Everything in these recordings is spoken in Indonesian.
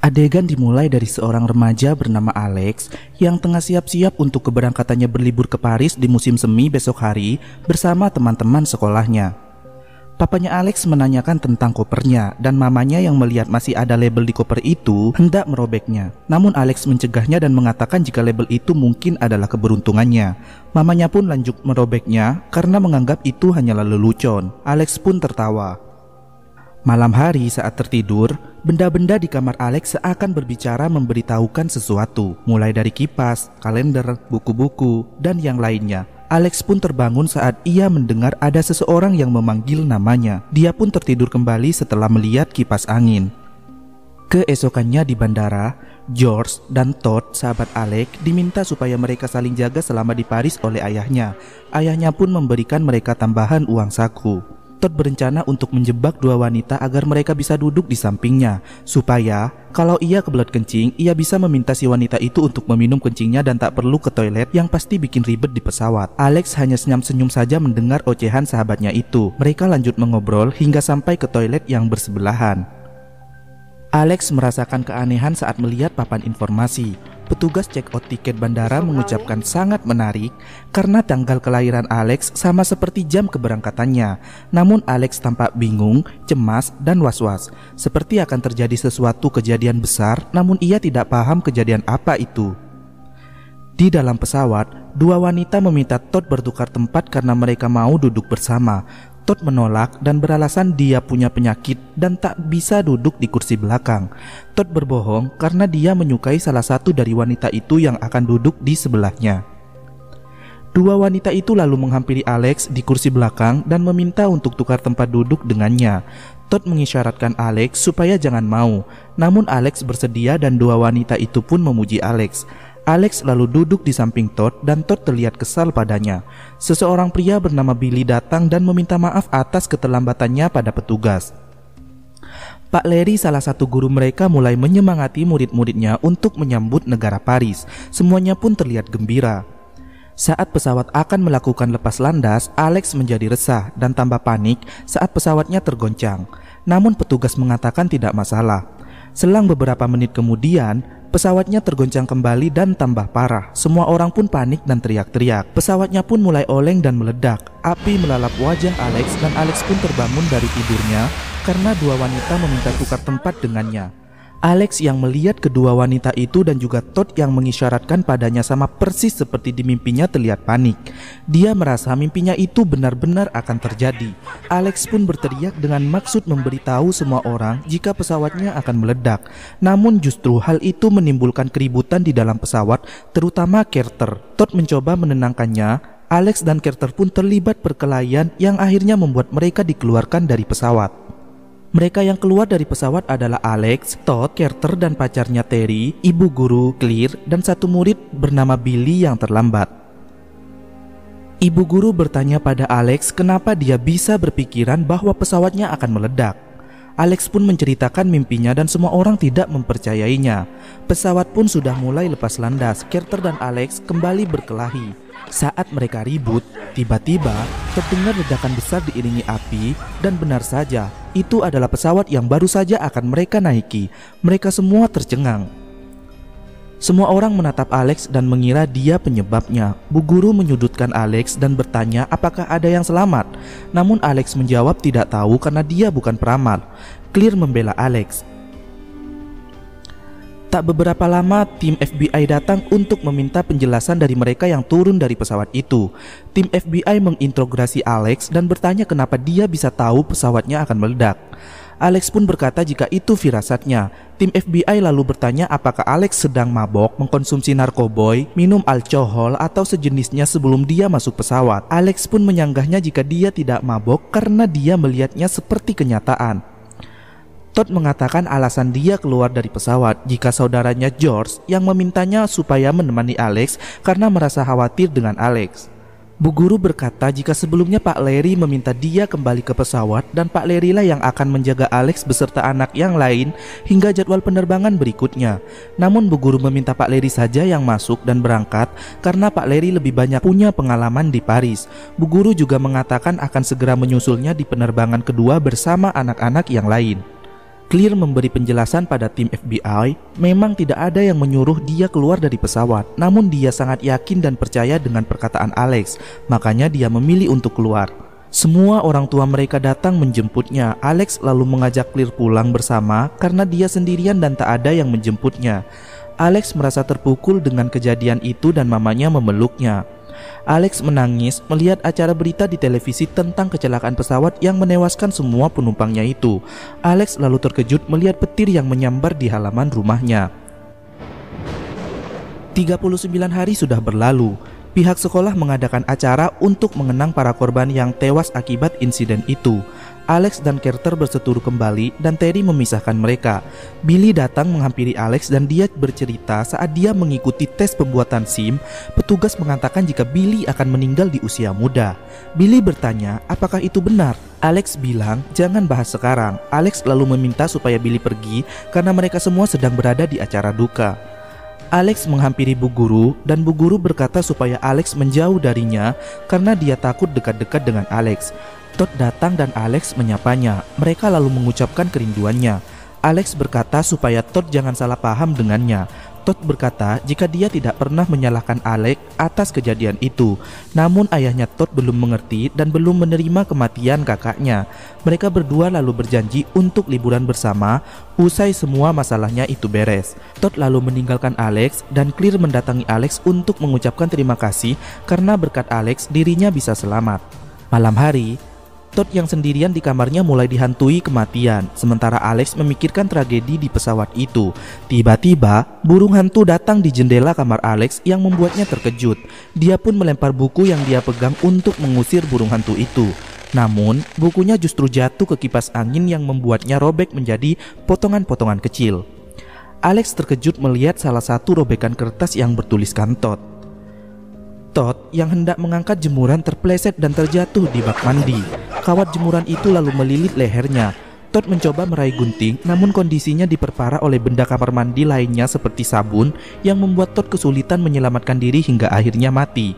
Adegan dimulai dari seorang remaja bernama Alex yang tengah siap-siap untuk keberangkatannya berlibur ke Paris di musim semi besok hari bersama teman-teman sekolahnya. Papanya Alex menanyakan tentang kopernya dan mamanya yang melihat masih ada label di koper itu hendak merobeknya. Namun Alex mencegahnya dan mengatakan jika label itu mungkin adalah keberuntungannya. Mamanya pun lanjut merobeknya karena menganggap itu hanyalah lelucon. Alex pun tertawa. Malam hari saat tertidur, benda-benda di kamar Alex seakan berbicara memberitahukan sesuatu, mulai dari kipas, kalender, buku-buku, dan yang lainnya. Alex pun terbangun saat ia mendengar ada seseorang yang memanggil namanya. Dia pun tertidur kembali setelah melihat kipas angin. Keesokannya di bandara, George dan Todd, sahabat Alex, diminta supaya mereka saling jaga selama di Paris oleh ayahnya. Ayahnya pun memberikan mereka tambahan uang saku. Todd berencana untuk menjebak dua wanita agar mereka bisa duduk di sampingnya, supaya kalau ia kebelet kencing, ia bisa meminta si wanita itu untuk meminum kencingnya dan tak perlu ke toilet yang pasti bikin ribet di pesawat. Alex hanya senyum-senyum saja mendengar ocehan sahabatnya itu. Mereka lanjut mengobrol hingga sampai ke toilet yang bersebelahan. Alex merasakan keanehan saat melihat papan informasi. Petugas check-out tiket bandara mengucapkan sangat menarik karena tanggal kelahiran Alex sama seperti jam keberangkatannya. Namun Alex tampak bingung, cemas, dan was-was, seperti akan terjadi sesuatu kejadian besar, namun ia tidak paham kejadian apa itu. Di dalam pesawat, dua wanita meminta Todd bertukar tempat karena mereka mau duduk bersama. Todd menolak dan beralasan dia punya penyakit dan tak bisa duduk di kursi belakang. Todd berbohong karena dia menyukai salah satu dari wanita itu yang akan duduk di sebelahnya. Dua wanita itu lalu menghampiri Alex di kursi belakang dan meminta untuk tukar tempat duduk dengannya. Todd mengisyaratkan Alex supaya jangan mau, namun Alex bersedia dan dua wanita itu pun memuji Alex. Alex lalu duduk di samping Todd dan Todd terlihat kesal padanya. Seseorang pria bernama Billy datang dan meminta maaf atas keterlambatannya pada petugas. Pak Larry, salah satu guru mereka, mulai menyemangati murid-muridnya untuk menyambut negara Paris. Semuanya pun terlihat gembira. Saat pesawat akan melakukan lepas landas, Alex menjadi resah dan tambah panik saat pesawatnya tergoncang. Namun petugas mengatakan tidak masalah. Selang beberapa menit kemudian, pesawatnya tergoncang kembali dan tambah parah. Semua orang pun panik dan teriak-teriak. Pesawatnya pun mulai oleng dan meledak. Api melalap wajah Alex dan Alex pun terbangun dari tidurnya karena dua wanita meminta tukar tempat dengannya. Alex yang melihat kedua wanita itu dan juga Todd yang mengisyaratkan padanya sama persis seperti di mimpinya terlihat panik. Dia merasa mimpinya itu benar-benar akan terjadi. Alex pun berteriak dengan maksud memberitahu semua orang jika pesawatnya akan meledak. Namun justru hal itu menimbulkan keributan di dalam pesawat, terutama Carter. Todd mencoba menenangkannya. Alex dan Carter pun terlibat perkelahian yang akhirnya membuat mereka dikeluarkan dari pesawat. Mereka yang keluar dari pesawat adalah Alex, Todd, Carter dan pacarnya Terry, ibu guru, Claire, dan satu murid bernama Billy yang terlambat. Ibu guru bertanya pada Alex kenapa dia bisa berpikiran bahwa pesawatnya akan meledak. Alex pun menceritakan mimpinya dan semua orang tidak mempercayainya. Pesawat pun sudah mulai lepas landas. Carter dan Alex kembali berkelahi. Saat mereka ribut, tiba-tiba terdengar ledakan besar diiringi api dan benar saja, itu adalah pesawat yang baru saja akan mereka naiki. Mereka semua tercengang. Semua orang menatap Alex dan mengira dia penyebabnya. Bu guru menyudutkan Alex dan bertanya apakah ada yang selamat. Namun Alex menjawab tidak tahu karena dia bukan peramal. Claire membela Alex. Tak beberapa lama, tim FBI datang untuk meminta penjelasan dari mereka yang turun dari pesawat itu. Tim FBI menginterogasi Alex dan bertanya kenapa dia bisa tahu pesawatnya akan meledak. Alex pun berkata jika itu firasatnya. Tim FBI lalu bertanya apakah Alex sedang mabok, mengkonsumsi narkoboy, minum alkohol atau sejenisnya sebelum dia masuk pesawat. Alex pun menyanggahnya jika dia tidak mabok karena dia melihatnya seperti kenyataan. Todd mengatakan alasan dia keluar dari pesawat jika saudaranya George yang memintanya supaya menemani Alex karena merasa khawatir dengan Alex. Bu guru berkata jika sebelumnya Pak Larry meminta dia kembali ke pesawat dan Pak Larry lah yang akan menjaga Alex beserta anak yang lain hingga jadwal penerbangan berikutnya. Namun Bu guru meminta Pak Larry saja yang masuk dan berangkat karena Pak Larry lebih banyak punya pengalaman di Paris. Bu guru juga mengatakan akan segera menyusulnya di penerbangan kedua bersama anak-anak yang lain. Clear memberi penjelasan pada tim FBI, memang tidak ada yang menyuruh dia keluar dari pesawat, namun dia sangat yakin dan percaya dengan perkataan Alex, makanya dia memilih untuk keluar. Semua orang tua mereka datang menjemputnya. Alex lalu mengajak Clear pulang bersama karena dia sendirian dan tak ada yang menjemputnya. Alex merasa terpukul dengan kejadian itu dan mamanya memeluknya. Alex menangis melihat acara berita di televisi tentang kecelakaan pesawat yang menewaskan semua penumpangnya itu. Alex lalu terkejut melihat petir yang menyambar di halaman rumahnya. 39 hari sudah berlalu. Pihak sekolah mengadakan acara untuk mengenang para korban yang tewas akibat insiden itu. Alex dan Carter berseteru kembali dan Terry memisahkan mereka. Billy datang menghampiri Alex dan dia bercerita saat dia mengikuti tes pembuatan SIM, petugas mengatakan jika Billy akan meninggal di usia muda. Billy bertanya, apakah itu benar? Alex bilang, jangan bahas sekarang. Alex lalu meminta supaya Billy pergi karena mereka semua sedang berada di acara duka. Alex menghampiri Bu Guru dan Bu Guru berkata supaya Alex menjauh darinya karena dia takut dekat-dekat dengan Alex. Todd datang dan Alex menyapanya. Mereka lalu mengucapkan kerinduannya. Alex berkata supaya Todd jangan salah paham dengannya. Todd berkata jika dia tidak pernah menyalahkan Alex atas kejadian itu. Namun ayahnya Todd belum mengerti dan belum menerima kematian kakaknya. Mereka berdua lalu berjanji untuk liburan bersama usai semua masalahnya itu beres. Todd lalu meninggalkan Alex dan Clear mendatangi Alex untuk mengucapkan terima kasih karena berkat Alex dirinya bisa selamat. Malam hari, Todd yang sendirian di kamarnya mulai dihantui kematian, sementara Alex memikirkan tragedi di pesawat itu. Tiba-tiba, burung hantu datang di jendela kamar Alex yang membuatnya terkejut. Dia pun melempar buku yang dia pegang untuk mengusir burung hantu itu. Namun, bukunya justru jatuh ke kipas angin yang membuatnya robek menjadi potongan-potongan kecil. Alex terkejut melihat salah satu robekan kertas yang bertuliskan Todd. Todd yang hendak mengangkat jemuran terpleset dan terjatuh di bak mandi. Kawat jemuran itu lalu melilit lehernya. Todd mencoba meraih gunting, namun kondisinya diperparah oleh benda kamar mandi lainnya seperti sabun yang membuat Todd kesulitan menyelamatkan diri hingga akhirnya mati.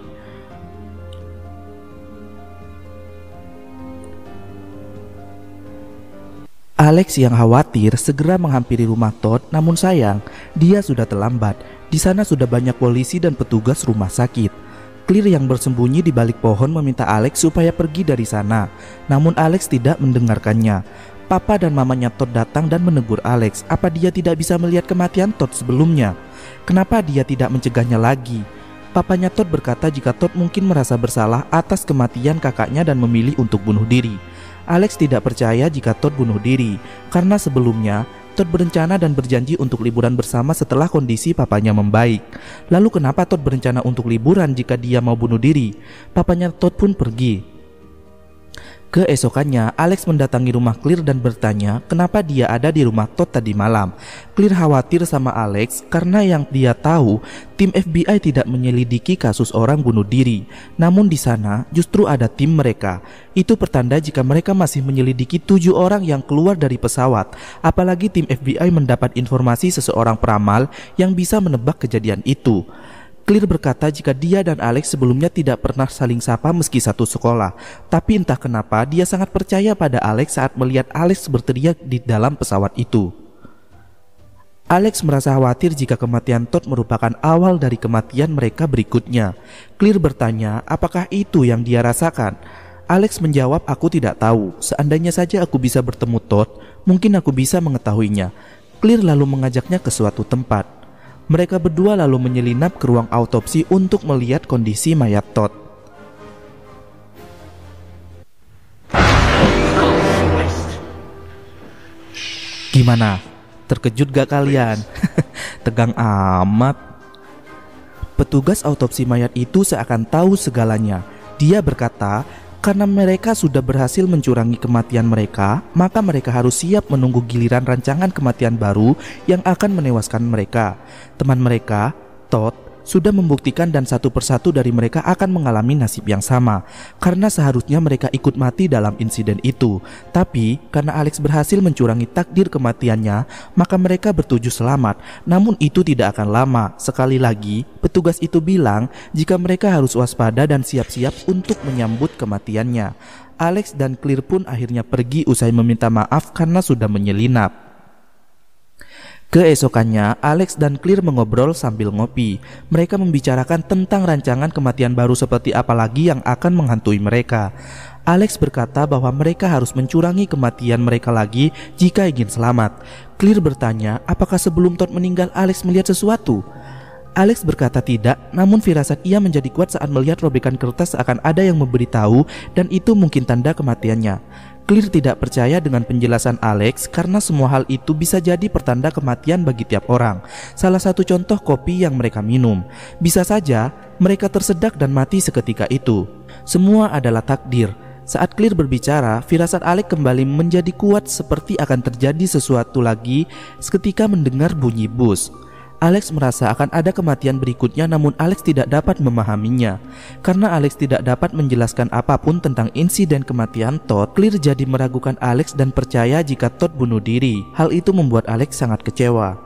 Alex yang khawatir segera menghampiri rumah Todd, namun sayang, dia sudah terlambat. Di sana sudah banyak polisi dan petugas rumah sakit. Clear yang bersembunyi di balik pohon meminta Alex supaya pergi dari sana. Namun Alex tidak mendengarkannya. Papa dan mamanya Todd datang dan menegur Alex. Apa dia tidak bisa melihat kematian Todd sebelumnya? Kenapa dia tidak mencegahnya lagi? Papanya Todd berkata jika Todd mungkin merasa bersalah atas kematian kakaknya dan memilih untuk bunuh diri. Alex tidak percaya jika Todd bunuh diri, karena sebelumnya Todd berencana dan berjanji untuk liburan bersama setelah kondisi papanya membaik. Lalu kenapa Todd berencana untuk liburan jika dia mau bunuh diri? Papanya Todd pun pergi. Keesokannya, Alex mendatangi rumah Clear dan bertanya kenapa dia ada di rumah Todd tadi malam. Clear khawatir sama Alex karena yang dia tahu, tim FBI tidak menyelidiki kasus orang bunuh diri. Namun di sana justru ada tim mereka. Itu pertanda jika mereka masih menyelidiki 7 orang yang keluar dari pesawat. Apalagi tim FBI mendapat informasi seseorang peramal yang bisa menebak kejadian itu. Clear berkata jika dia dan Alex sebelumnya tidak pernah saling sapa meski satu sekolah. Tapi entah kenapa dia sangat percaya pada Alex saat melihat Alex berteriak di dalam pesawat itu. Alex merasa khawatir jika kematian Todd merupakan awal dari kematian mereka berikutnya. Clear bertanya apakah itu yang dia rasakan. Alex menjawab, aku tidak tahu. Seandainya saja aku bisa bertemu Todd, mungkin aku bisa mengetahuinya. Clear lalu mengajaknya ke suatu tempat. Mereka berdua lalu menyelinap ke ruang autopsi untuk melihat kondisi mayat Todd. Gimana? Terkejut gak kalian? Tegang amat. Petugas autopsi mayat itu seakan tahu segalanya. Dia berkata, karena mereka sudah berhasil mencurangi kematian mereka, maka mereka harus siap menunggu giliran rancangan kematian baru yang akan menewaskan mereka. Teman mereka, Todd, sudah membuktikan dan satu persatu dari mereka akan mengalami nasib yang sama, karena seharusnya mereka ikut mati dalam insiden itu. Tapi karena Alex berhasil mencurangi takdir kematiannya, maka mereka bertujuh selamat. Namun itu tidak akan lama. Sekali lagi, petugas itu bilang jika mereka harus waspada dan siap-siap untuk menyambut kematiannya. Alex dan Clear pun akhirnya pergi usai meminta maaf karena sudah menyelinap. Keesokannya, Alex dan Claire mengobrol sambil ngopi. Mereka membicarakan tentang rancangan kematian baru seperti apa lagi yang akan menghantui mereka. Alex berkata bahwa mereka harus mencurangi kematian mereka lagi jika ingin selamat. Claire bertanya apakah sebelum Todd meninggal Alex melihat sesuatu. Alex berkata tidak, namun firasat ia menjadi kuat saat melihat robekan kertas seakan ada yang memberitahu dan itu mungkin tanda kematiannya. Claire tidak percaya dengan penjelasan Alex karena semua hal itu bisa jadi pertanda kematian bagi tiap orang. Salah satu contoh kopi yang mereka minum. Bisa saja mereka tersedak dan mati seketika itu. Semua adalah takdir. Saat Claire berbicara, firasat Alex kembali menjadi kuat seperti akan terjadi sesuatu lagi seketika mendengar bunyi bus. Alex merasa akan ada kematian berikutnya, namun Alex tidak dapat memahaminya. Karena Alex tidak dapat menjelaskan apapun tentang insiden kematian Todd, Claire jadi meragukan Alex dan percaya jika Todd bunuh diri. Hal itu membuat Alex sangat kecewa.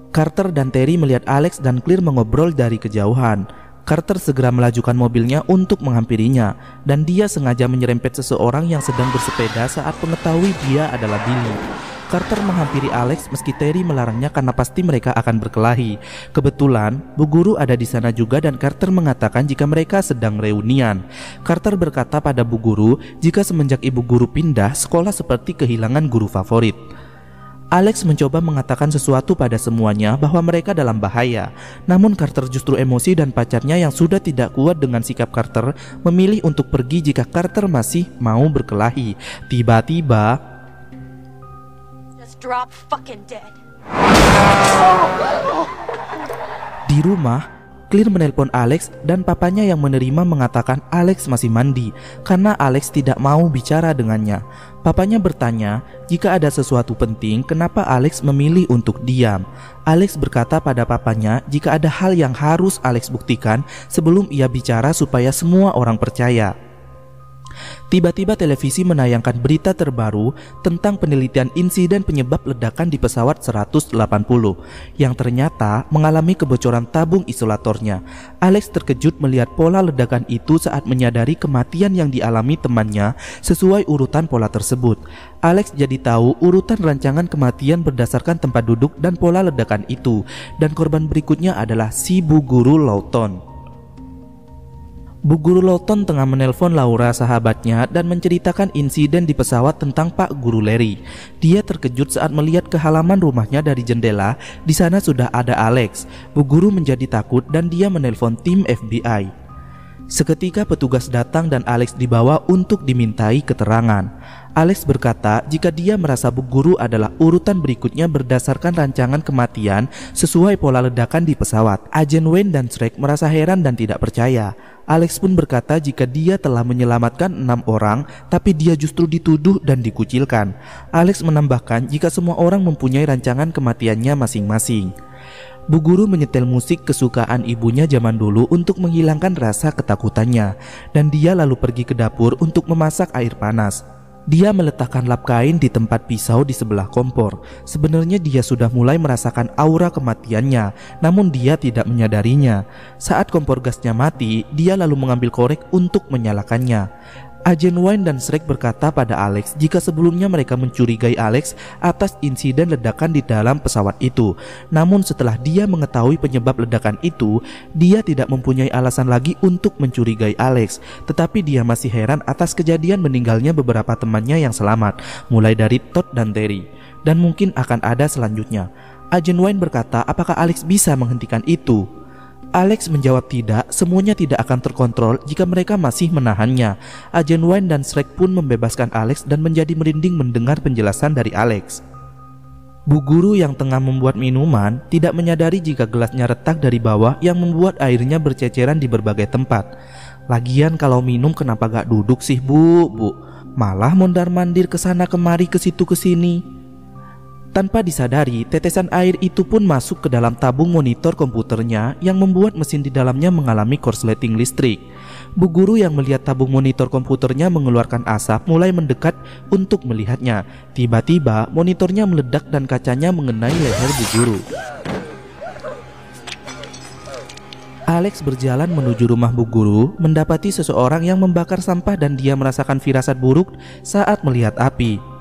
Carter dan Terry melihat Alex dan Claire mengobrol dari kejauhan. Carter segera melajukan mobilnya untuk menghampirinya, dan dia sengaja menyerempet seseorang yang sedang bersepeda saat mengetahui dia adalah Billy. Carter menghampiri Alex meski Terry melarangnya karena pasti mereka akan berkelahi. Kebetulan, Bu Guru ada di sana juga dan Carter mengatakan jika mereka sedang reunian. Carter berkata pada Bu Guru jika semenjak Ibu Guru pindah, sekolah seperti kehilangan guru favorit. Alex mencoba mengatakan sesuatu pada semuanya bahwa mereka dalam bahaya. Namun Carter justru emosi dan pacarnya yang sudah tidak kuat dengan sikap Carter memilih untuk pergi jika Carter masih mau berkelahi. Tiba-tiba drop fucking dead. Di rumah, Claire menelpon Alex dan papanya yang menerima mengatakan Alex masih mandi karena Alex tidak mau bicara dengannya. Papanya bertanya jika ada sesuatu penting kenapa Alex memilih untuk diam. Alex berkata pada papanya jika ada hal yang harus Alex buktikan sebelum ia bicara supaya semua orang percaya. Tiba-tiba televisi menayangkan berita terbaru tentang penelitian insiden penyebab ledakan di pesawat 180 yang ternyata mengalami kebocoran tabung isolatornya. Alex terkejut melihat pola ledakan itu saat menyadari kematian yang dialami temannya sesuai urutan pola tersebut. Alex jadi tahu urutan rancangan kematian berdasarkan tempat duduk dan pola ledakan itu, dan korban berikutnya adalah si Bu Guru Lawton. Bu Guru Lawton tengah menelpon Laura sahabatnya dan menceritakan insiden di pesawat tentang Pak Guru Larry. Dia terkejut saat melihat ke halaman rumahnya dari jendela. Di sana sudah ada Alex. Bu Guru menjadi takut dan dia menelpon tim FBI. Seketika petugas datang dan Alex dibawa untuk dimintai keterangan. Alex berkata jika dia merasa Bu Guru adalah urutan berikutnya berdasarkan rancangan kematian sesuai pola ledakan di pesawat. Agen Wayne dan Shrek merasa heran dan tidak percaya. Alex pun berkata jika dia telah menyelamatkan 6 orang, tapi dia justru dituduh dan dikucilkan. Alex menambahkan jika semua orang mempunyai rancangan kematiannya masing-masing. Bu Guru menyetel musik kesukaan ibunya zaman dulu untuk menghilangkan rasa ketakutannya, dan dia lalu pergi ke dapur untuk memasak air panas. Dia meletakkan lap kain di tempat pisau di sebelah kompor. Sebenarnya dia sudah mulai merasakan aura kematiannya, namun dia tidak menyadarinya. Saat kompor gasnya mati, dia lalu mengambil korek untuk menyalakannya. Agen Wayne dan Shrek berkata pada Alex jika sebelumnya mereka mencurigai Alex atas insiden ledakan di dalam pesawat itu. Namun setelah dia mengetahui penyebab ledakan itu, dia tidak mempunyai alasan lagi untuk mencurigai Alex. Tetapi dia masih heran atas kejadian meninggalnya beberapa temannya yang selamat, mulai dari Todd dan Terry. Dan mungkin akan ada selanjutnya. Agen Wayne berkata apakah Alex bisa menghentikan itu? Alex menjawab tidak, semuanya tidak akan terkontrol jika mereka masih menahannya. Agen Wayne dan Shrek pun membebaskan Alex dan menjadi merinding mendengar penjelasan dari Alex. Bu Guru yang tengah membuat minuman tidak menyadari jika gelasnya retak dari bawah yang membuat airnya berceceran di berbagai tempat. Lagian kalau minum kenapa gak duduk sih Bu? Malah mondar-mandir kesana kemari ke situ ke sini. Tanpa disadari, tetesan air itu pun masuk ke dalam tabung monitor komputernya yang membuat mesin di dalamnya mengalami korsleting listrik. Bu Guru yang melihat tabung monitor komputernya mengeluarkan asap mulai mendekat untuk melihatnya. Tiba-tiba monitornya meledak dan kacanya mengenai leher Bu Guru. Alex berjalan menuju rumah Bu Guru, mendapati seseorang yang membakar sampah dan dia merasakan firasat buruk saat melihat api.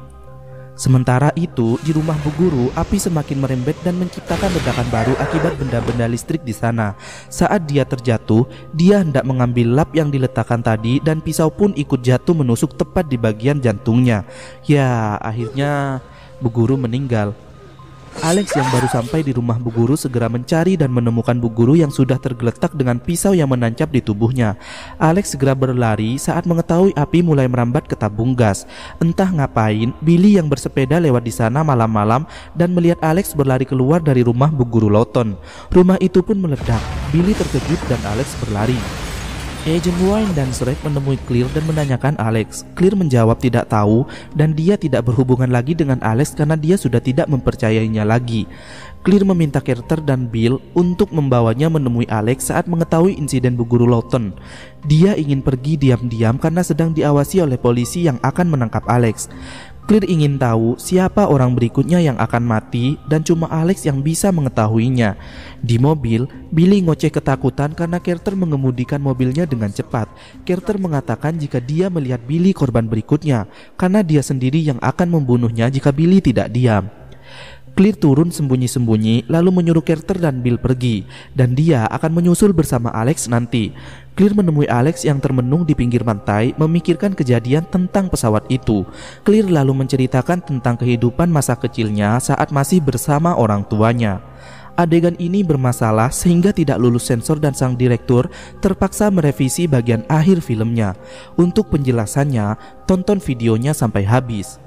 Sementara itu, di rumah Bu Guru, api semakin merembet dan menciptakan ledakan baru akibat benda-benda listrik di sana. Saat dia terjatuh, dia hendak mengambil lap yang diletakkan tadi dan pisau pun ikut jatuh menusuk tepat di bagian jantungnya. Ya, akhirnya Bu Guru meninggal. Alex yang baru sampai di rumah Bu Guru segera mencari dan menemukan Bu Guru yang sudah tergeletak dengan pisau yang menancap di tubuhnya. Alex segera berlari saat mengetahui api mulai merambat ke tabung gas. Entah ngapain, Billy yang bersepeda lewat di sana malam-malam dan melihat Alex berlari keluar dari rumah Bu Guru Lawton. Rumah itu pun meledak. Billy terkejut dan Alex berlari. Agent Wine dan Shrek menemui Clear dan menanyakan Alex. Clear menjawab tidak tahu dan dia tidak berhubungan lagi dengan Alex karena dia sudah tidak mempercayainya lagi. Clear meminta Carter dan Bill untuk membawanya menemui Alex saat mengetahui insiden Bu Guru Lawton. Dia ingin pergi diam-diam karena sedang diawasi oleh polisi yang akan menangkap Alex. Clear ingin tahu siapa orang berikutnya yang akan mati dan cuma Alex yang bisa mengetahuinya. Di mobil, Billy ngoceh ketakutan karena Carter mengemudikan mobilnya dengan cepat. Carter mengatakan jika dia melihat Billy korban berikutnya karena dia sendiri yang akan membunuhnya jika Billy tidak diam. Clear turun sembunyi-sembunyi lalu menyuruh Carter dan Bill pergi dan dia akan menyusul bersama Alex nanti. Clear menemui Alex yang termenung di pinggir pantai memikirkan kejadian tentang pesawat itu. Clear lalu menceritakan tentang kehidupan masa kecilnya saat masih bersama orang tuanya. Adegan ini bermasalah sehingga tidak lulus sensor dan sang direktur terpaksa merevisi bagian akhir filmnya. Untuk penjelasannya, tonton videonya sampai habis.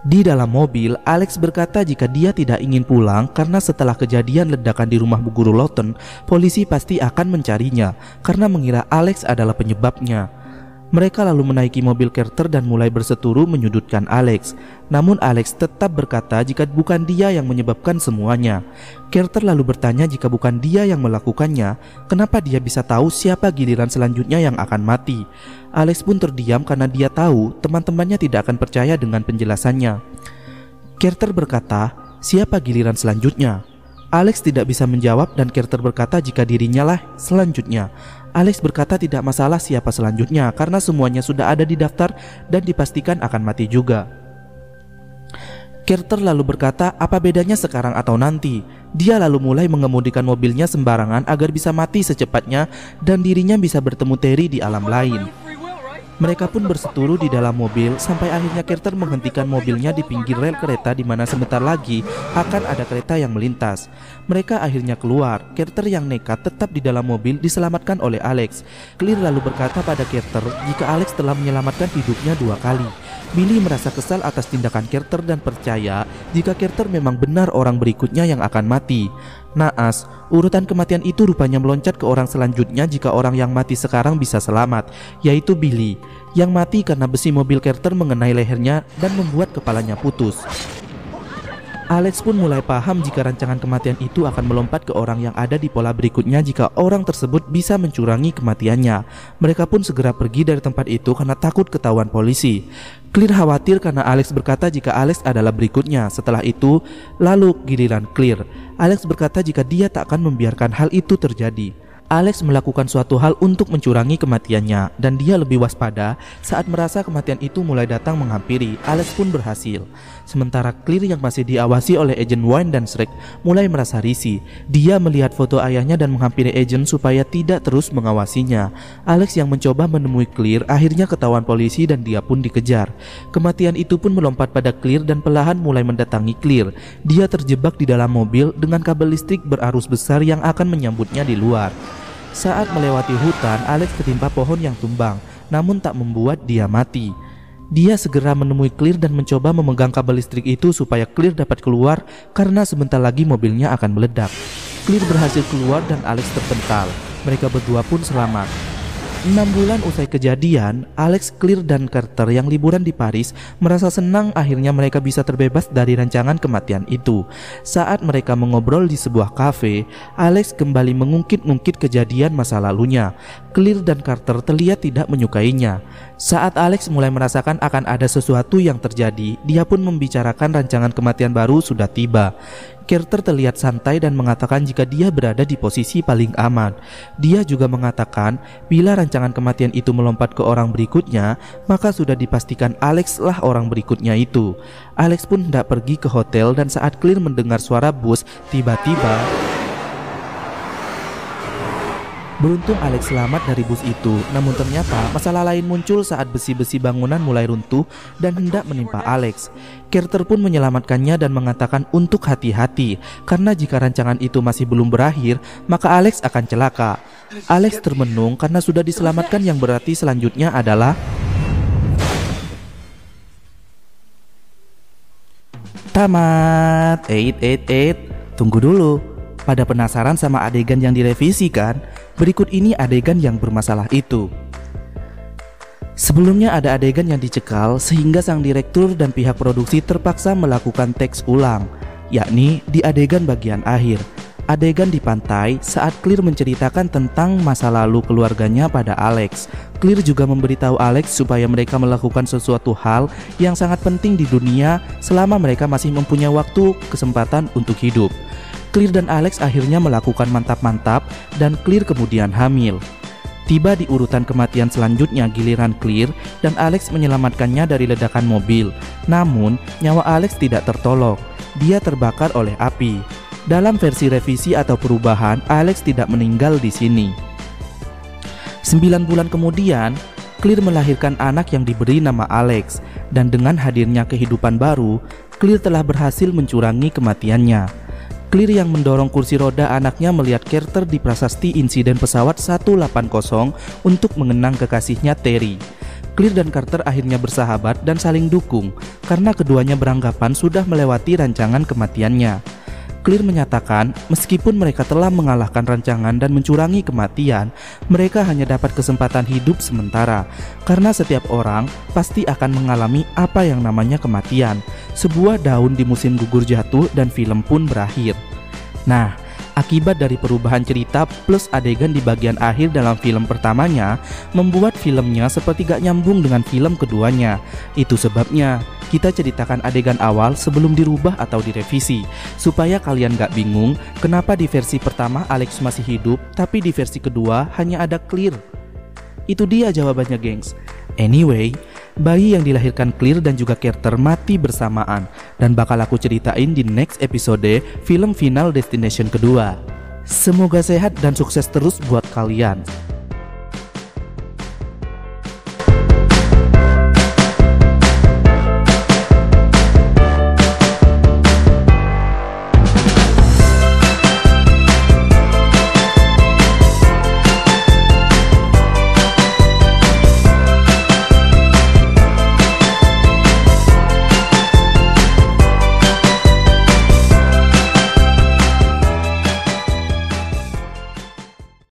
Di dalam mobil, Alex berkata jika dia tidak ingin pulang karena setelah kejadian ledakan di rumah Bu Guru Lawton, polisi pasti akan mencarinya karena mengira Alex adalah penyebabnya. Mereka lalu menaiki mobil Carter dan mulai berseturu menyudutkan Alex. Namun Alex tetap berkata jika bukan dia yang menyebabkan semuanya. Carter lalu bertanya jika bukan dia yang melakukannya, kenapa dia bisa tahu siapa giliran selanjutnya yang akan mati. Alex pun terdiam karena dia tahu teman-temannya tidak akan percaya dengan penjelasannya. Carter berkata, siapa giliran selanjutnya? Alex tidak bisa menjawab dan Carter berkata jika dirinya lah selanjutnya. Alex berkata tidak masalah siapa selanjutnya karena semuanya sudah ada di daftar dan dipastikan akan mati juga. Carter lalu berkata apa bedanya sekarang atau nanti. Dia lalu mulai mengemudikan mobilnya sembarangan agar bisa mati secepatnya dan dirinya bisa bertemu Terry di alam lain. Mereka pun berseturu di dalam mobil sampai akhirnya Carter menghentikan mobilnya di pinggir rel kereta di mana sebentar lagi akan ada kereta yang melintas. Mereka akhirnya keluar. Carter yang nekat tetap di dalam mobil diselamatkan oleh Alex. Clear lalu berkata pada Carter jika Alex telah menyelamatkan hidupnya 2 kali. Billy merasa kesal atas tindakan Carter dan percaya jika Carter memang benar orang berikutnya yang akan mati. Naas, urutan kematian itu rupanya meloncat ke orang selanjutnya jika orang yang mati sekarang bisa selamat, yaitu Billy, yang mati karena besi mobil Carter mengenai lehernya dan membuat kepalanya putus. Alex pun mulai paham jika rancangan kematian itu akan melompat ke orang yang ada di pola berikutnya jika orang tersebut bisa mencurangi kematiannya. Mereka pun segera pergi dari tempat itu karena takut ketahuan polisi. Clear khawatir karena Alex berkata jika Alex adalah berikutnya. Setelah itu, lalu giliran Clear. Alex berkata jika dia tak akan membiarkan hal itu terjadi. Alex melakukan suatu hal untuk mencurangi kematiannya dan dia lebih waspada saat merasa kematian itu mulai datang menghampiri. Alex pun berhasil. Sementara Clear yang masih diawasi oleh Agent Wine dan Shrek mulai merasa risih. Dia melihat foto ayahnya dan menghampiri Agent supaya tidak terus mengawasinya. Alex yang mencoba menemui Clear akhirnya ketahuan polisi dan dia pun dikejar. Kematian itu pun melompat pada Clear dan perlahan mulai mendatangi Clear. Dia terjebak di dalam mobil dengan kabel listrik berarus besar yang akan menyambutnya di luar. Saat melewati hutan, Alex ketimpa pohon yang tumbang, namun tak membuat dia mati. Dia segera menemui Clear dan mencoba memegang kabel listrik itu supaya Clear dapat keluar karena sebentar lagi mobilnya akan meledak. Clear berhasil keluar dan Alex terpental. Mereka berdua pun selamat. 6 bulan usai kejadian, Alex, Clear, dan Carter yang liburan di Paris merasa senang akhirnya mereka bisa terbebas dari rancangan kematian itu. Saat mereka mengobrol di sebuah kafe, Alex kembali mengungkit-ungkit kejadian masa lalunya. Clear dan Carter terlihat tidak menyukainya. Saat Alex mulai merasakan akan ada sesuatu yang terjadi, dia pun membicarakan rancangan kematian baru sudah tiba. Carter terlihat santai dan mengatakan jika dia berada di posisi paling aman. Dia juga mengatakan bila rancangan kematian itu melompat ke orang berikutnya, maka sudah dipastikan Alex lah orang berikutnya itu. Alex pun hendak pergi ke hotel dan saat Claire mendengar suara bus, tiba-tiba beruntung Alex selamat dari bus itu, namun ternyata masalah lain muncul saat besi-besi bangunan mulai runtuh dan hendak menimpa Alex. Carter pun menyelamatkannya dan mengatakan untuk hati-hati, karena jika rancangan itu masih belum berakhir, maka Alex akan celaka. Alex termenung karena sudah diselamatkan, yang berarti selanjutnya adalah tamat. Tunggu dulu. Pada penasaran sama adegan yang direvisi kan? Berikut ini adegan yang bermasalah itu. Sebelumnya ada adegan yang dicekal sehingga sang direktur dan pihak produksi terpaksa melakukan teks ulang, yakni di adegan bagian akhir. Adegan di pantai saat Claire menceritakan tentang masa lalu keluarganya pada Alex. Claire juga memberitahu Alex supaya mereka melakukan sesuatu hal yang sangat penting di dunia selama mereka masih mempunyai waktu kesempatan untuk hidup. Claire dan Alex akhirnya melakukan mantap-mantap dan Claire kemudian hamil. Tiba di urutan kematian selanjutnya giliran Claire dan Alex menyelamatkannya dari ledakan mobil. Namun nyawa Alex tidak tertolong, dia terbakar oleh api. Dalam versi revisi atau perubahan, Alex tidak meninggal di sini. 9 bulan kemudian, Claire melahirkan anak yang diberi nama Alex, dan dengan hadirnya kehidupan baru, Claire telah berhasil mencurangi kematiannya. Claire yang mendorong kursi roda anaknya melihat Carter di prasasti insiden pesawat 180 untuk mengenang kekasihnya Terry. Claire dan Carter akhirnya bersahabat dan saling dukung karena keduanya beranggapan sudah melewati rancangan kematiannya. Claire menyatakan meskipun mereka telah mengalahkan rancangan dan mencurangi kematian, mereka hanya dapat kesempatan hidup sementara, karena setiap orang pasti akan mengalami apa yang namanya kematian. Sebuah daun di musim gugur jatuh dan film pun berakhir. Nah, akibat dari perubahan cerita plus adegan di bagian akhir dalam film pertamanya membuat filmnya seperti gak nyambung dengan film keduanya. Itu sebabnya kita ceritakan adegan awal sebelum dirubah atau direvisi, supaya kalian gak bingung kenapa di versi pertama Alex masih hidup tapi di versi kedua hanya ada Claire. Itu dia jawabannya, gengs. Anyway, bayi yang dilahirkan Claire dan juga Carter mati bersamaan, dan bakal aku ceritain di next episode film Final Destination kedua. Semoga sehat dan sukses terus buat kalian.